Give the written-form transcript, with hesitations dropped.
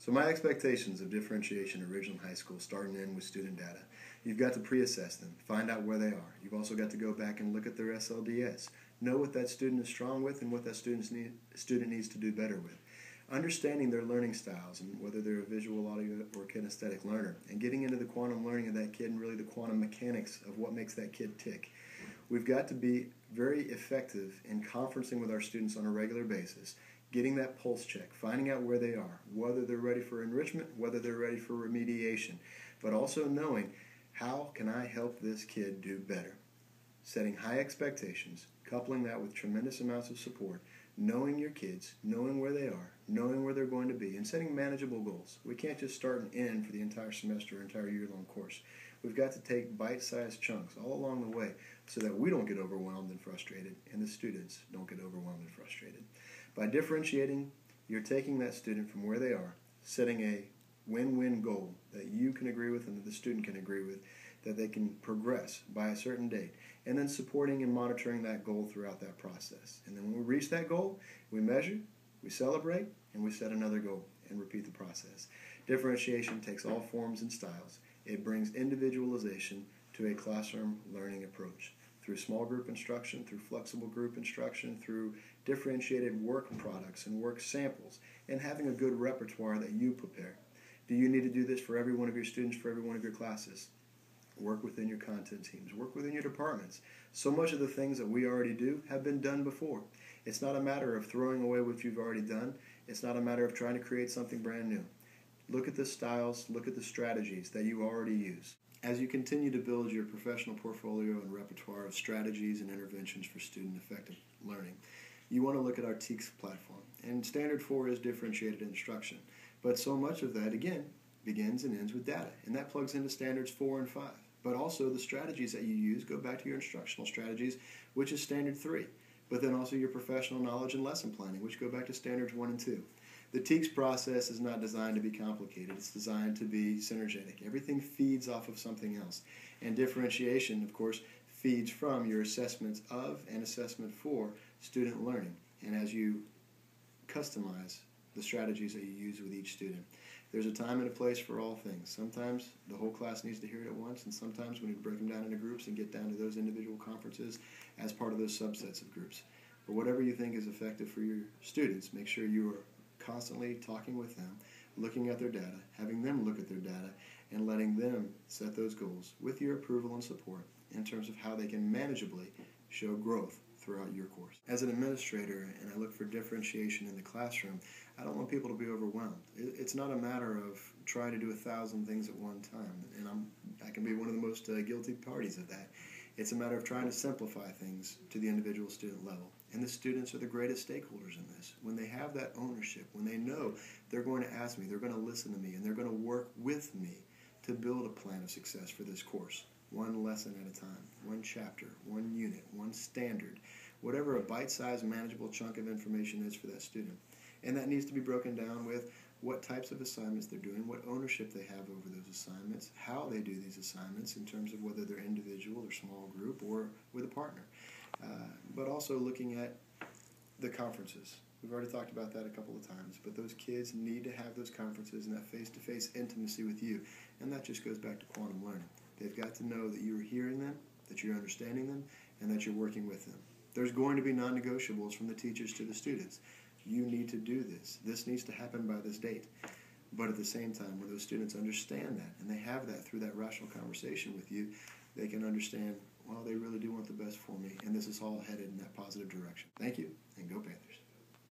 So my expectations of differentiation at Ridgeland High School start and end with student data. You've got to pre-assess them, find out where they are. You've also got to go back and look at their SLDS. Know what that student is strong with and what that student needs to do better with. Understanding their learning styles and whether they're a visual, audio, or kinesthetic learner, and getting into the quantum learning of that kid and really the quantum mechanics of what makes that kid tick. We've got to be very effective in conferencing with our students on a regular basis, getting that pulse check, finding out where they are, whether they're ready for enrichment, whether they're ready for remediation, but also knowing how can I help this kid do better. Setting high expectations, coupling that with tremendous amounts of support, knowing your kids, knowing where they are, knowing where they're going to be, and setting manageable goals. We can't just start and end for the entire semester or entire year-long course. We've got to take bite-sized chunks all along the way so that we don't get overwhelmed and frustrated, and the students don't get overwhelmed and frustrated. By differentiating, you're taking that student from where they are, setting a win-win goal that you can agree with and that the student can agree with, that they can progress by a certain date, and then supporting and monitoring that goal throughout that process. And then when we reach that goal, we measure, we celebrate, and we set another goal and repeat the process. Differentiation takes all forms and styles. It brings individualization to a classroom learning approach through small group instruction, through flexible group instruction, through differentiated work products and work samples, and having a good repertoire that you prepare. Do you need to do this for every one of your students, for every one of your classes? Work within your content teams. Work within your departments. So much of the things that we already do have been done before. It's not a matter of throwing away what you've already done. It's not a matter of trying to create something brand new. Look at the styles, look at the strategies that you already use. As you continue to build your professional portfolio and repertoire of strategies and interventions for student effective learning, you want to look at our TEACS platform. And Standard 4 is differentiated instruction. But so much of that, again, begins and ends with data. And that plugs into Standards 4 and 5. But also the strategies that you use go back to your instructional strategies, which is Standard 3. But then also your professional knowledge and lesson planning, which go back to Standards 1 and 2. The TEACS process is not designed to be complicated. It's designed to be synergetic. Everything feeds off of something else. And differentiation, of course, feeds from your assessments of and assessment for student learning. And as you customize the strategies that you use with each student, there's a time and a place for all things. Sometimes the whole class needs to hear it at once, and sometimes we need to break them down into groups and get down to those individual conferences as part of those subsets of groups. But whatever you think is effective for your students, make sure you are constantly talking with them, looking at their data, having them look at their data, and letting them set those goals with your approval and support in terms of how they can manageably show growth throughout your course. As an administrator, and I look for differentiation in the classroom, I don't want people to be overwhelmed. It's not a matter of trying to do 1,000 things at one time, and I can be one of the most guilty parties of that. It's a matter of trying to simplify things to the individual student level. And the students are the greatest stakeholders in this. When they have that ownership, when they know they're going to ask me, they're going to listen to me, and they're going to work with me to build a plan of success for this course. One lesson at a time, one chapter, one unit, one standard, whatever a bite-sized manageable chunk of information is for that student. And that needs to be broken down with what types of assignments they're doing, what ownership they have over those assignments, how they do these assignments in terms of whether they're individual or small group or with a partner. But also looking at the conferences. We've already talked about that a couple of times, but those kids need to have those conferences and that face-to-face intimacy with you, and that just goes back to quantum learning. They've got to know that you are hearing them, that you're understanding them, and that you're working with them. There's going to be non-negotiables from the teachers to the students. You need to do this. This needs to happen by this date. But at the same time, when those students understand that, and they have that through that rational conversation with you, they can understand, well, they really do want the best for me, and this is all headed in that positive direction. Thank you, and go Panthers.